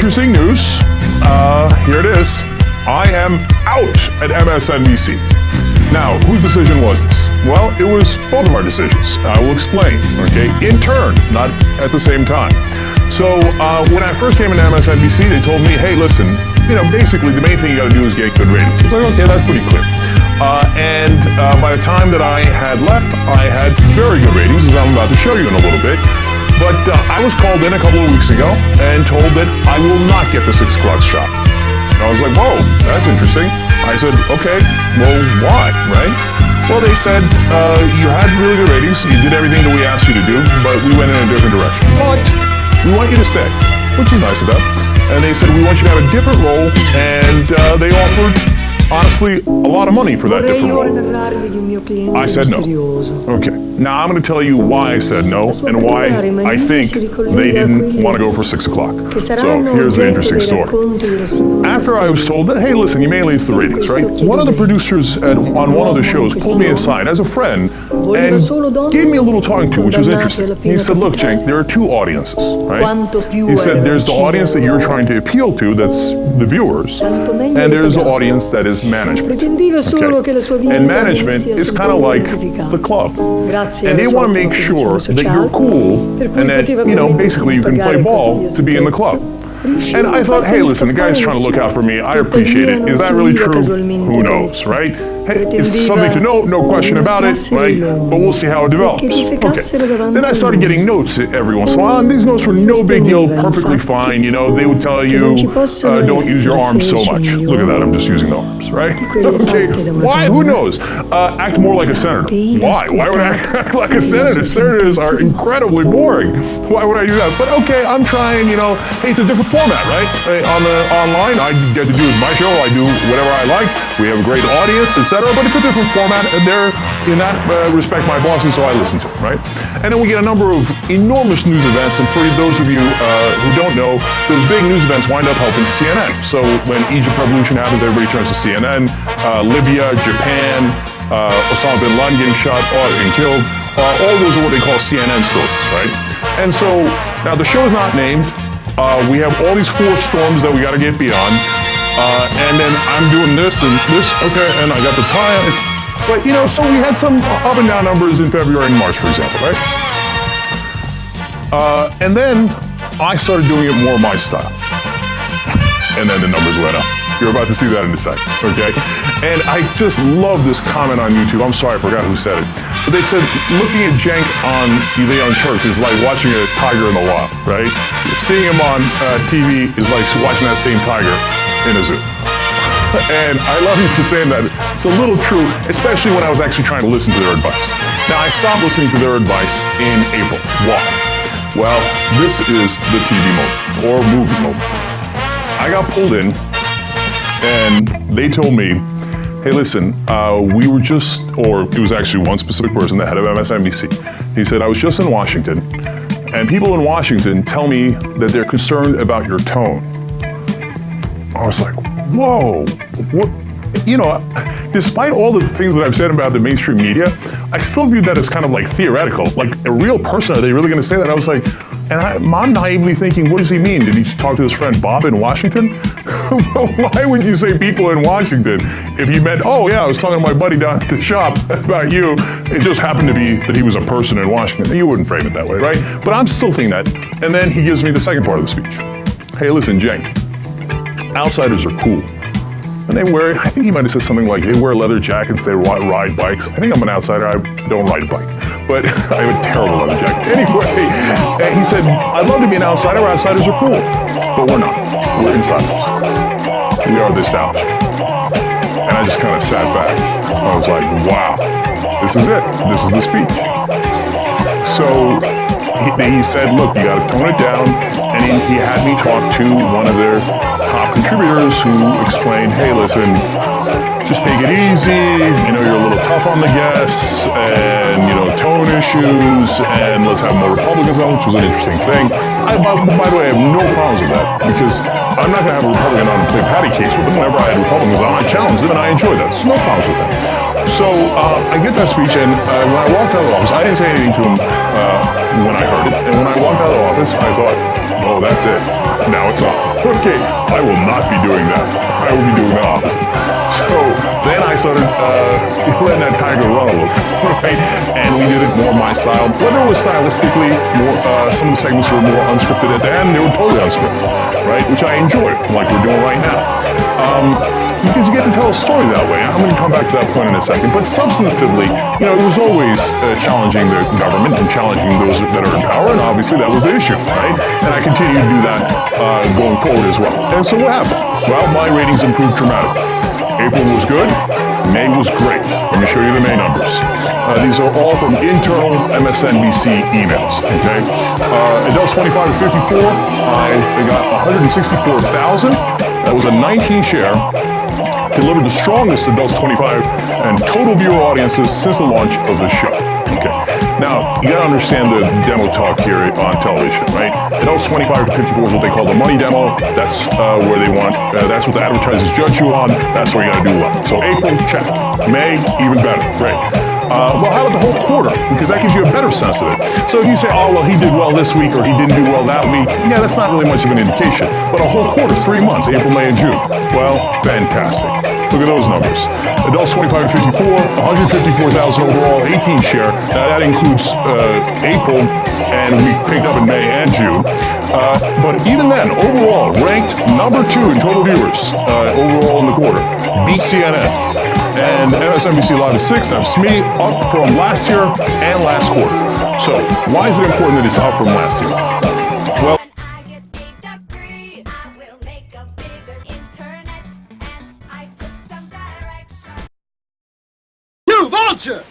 interesting news. Here it is. I am out at MSNBC. Now, whose decision was this? Well, it was both of our decisions. I will explain, okay? In turn, not at the same time. So, when I first came into MSNBC, they told me, hey, listen, basically the main thing you gotta do is get good ratings. I was like, okay, that's pretty clear. And by the time that I had left, I had very good ratings, as I'm about to show you in a little bit. But I was called in a couple of weeks ago and told that I will not get the 6 o'clock shot. And I was like, whoa, that's interesting. I said, okay, well, why, right? Well, they said, you had really good ratings, you did everything that we asked you to do, but we went in a different direction. But we want you to stay, which is nice of them. And they said, we want you to have a different role, and they offered, honestly, a lot of money for that different role. I said no. Okay. Now I'm going to tell you why I said no and why I think they didn't want to go for 6 o'clock. So here's the interesting story. After I was told that, hey, listen, you may lose the ratings, right? One of the producers on one of the shows pulled me aside as a friend and gave me a little talking to, which was interesting. He said, look, Cenk, there are 2 audiences, right? He said, there's the audience that you're trying to appeal to, that's the viewers, and there's the audience that is management. Okay? And management is kind of like the club. And they want to make sure that you're cool and that, basically you can play ball to be in the club. And I thought, hey, listen, the guy's trying to look out for me. I appreciate it. Is that really true? Who knows, right? Hey, it's something to know, no question about it, right? But we'll see how it develops. Okay. Then I started getting notes every once in a while, and these notes were no big deal, perfectly fine. They would tell you, don't use your arms so much. Look at that, I'm just using the arms, right? Okay. Why? Who knows? Act more like a senator. Why? Why would I act like a senator? Senators are incredibly boring. Why would I do that? But okay, I'm trying, hey, it's a different format, right? Online, I get to do my show, I do whatever I like. We have a great audience, etc. But it's a different format, and they're, in that respect, my bosses, so I listen to them, right? And then we get a number of enormous news events, and for those of you who don't know, those big news events wind up helping CNN. So when Egypt Revolution happens, everybody turns to CNN. Libya, Japan, Osama bin Laden getting shot and killed, all those are what they call CNN stories, right? And so, now the show is not named. We have all these 4 storms that we got to get beyond. And then I'm doing this and this, okay, and I got the tie. But, so we had some up and down numbers in February and March, for example, right? And then I started doing it more my style. And then the numbers went up. You're about to see that in a second, okay? And I just love this comment on YouTube. I'm sorry, I forgot who said it. But they said, looking at Cenk on the Young Turks is like watching a tiger in the wild, right? Seeing him on TV is like watching that same tiger in a zoo. And I love you for saying that. It's a little true, especially when I was actually trying to listen to their advice. Now, I stopped listening to their advice in April. Why? Well, this is the TV moment, or movie moment. I got pulled in, and they told me, hey, listen, we were just, or it was actually one specific person, the head of MSNBC. He said, I was just in Washington, and people in Washington tell me that they're concerned about your tone. I was like, whoa, what? Despite all the things that I've said about the mainstream media, I still view that as kind of like theoretical. Like a real person, are they really going to say that? I was like, and I'm naively thinking, what does he mean? Did he talk to his friend Bob in Washington? Why would you say people in Washington if you meant, oh yeah, I was talking to my buddy down at the shop about you. It just happened to be that he was a person in Washington. You wouldn't frame it that way, right? But I'm still thinking that. And then he gives me the second part of the speech. Hey, listen, Cenk, outsiders are cool. And they wear, I think he might have said something like, they wear leather jackets, they ride bikes. I think I'm an outsider, I don't ride a bike. But I have a terrible leather jacket. Anyway, he said, I'd love to be an outsider, outsiders are cool. But we're not, we're insiders. We are the establishment. And I just kind of sat back. I was like, wow, this is it. This is the speech. So he said, look, you gotta tone it down. And he had me talk to one of their top contributors who explained, hey, listen, just take it easy, you're a little tough on the guests, and, tone issues, and let's have more Republicans on, which was an interesting thing. By the way, I have no problems with that, because I'm not going to have a Republican on and play patty cakes with them. Whenever I had Republicans on, I challenged them, and I enjoyed that. So no problems with that. So I get that speech, and when I walked out of the office, I didn't say anything to him when I heard it, and when I walked out of the office, I thought, Oh, that's it. Now it's on. Okay, I will not be doing that. I will be doing the opposite. So then I started letting that tiger run a little, right? And we did it more my style. Whether it was stylistically, more, some of the segments were more unscripted at the end, they were totally unscripted, right? Which I enjoy, like we're doing right now. Because you get to tell a story that way. I'm going to come back to that point in a second. But substantively, you know, it was always challenging the government and challenging those that are in power, and obviously that was the issue, right? And I continue to do that going forward as well. And so what happened? Well, my ratings improved dramatically. April was good. May was great. Let me show you the May numbers. These are all from internal MSNBC emails, okay? Adults 25 to 54, I got 164,000. That was a 19 share. Delivered the strongest adults 25 and total viewer audiences since the launch of the show. Okay. Now, you gotta understand the demo talk here on television, right? Adults 25 to 54 is what they call the money demo. That's where they want, that's what the advertisers judge you on. That's where you gotta do well. So April, check. May, even better. Great. Well, how about the whole quarter? Because that gives you a better sense of it. So if you say, oh, well, he did well this week or he didn't do well that week, yeah, that's not really much of an indication. But a whole quarter, 3 months, April, May, and June. Well, fantastic. Look at those numbers. Adults 25 to 54, 154,000 overall, 18 share. Now that includes April, and we picked up in May and June. But even then, overall, ranked number 2 in total viewers overall in the quarter. Beat CNN. And MSNBC Live is 6th. That's me, up from last year and last quarter. So, why is it important that it's up from last year? Well, You, Vulture!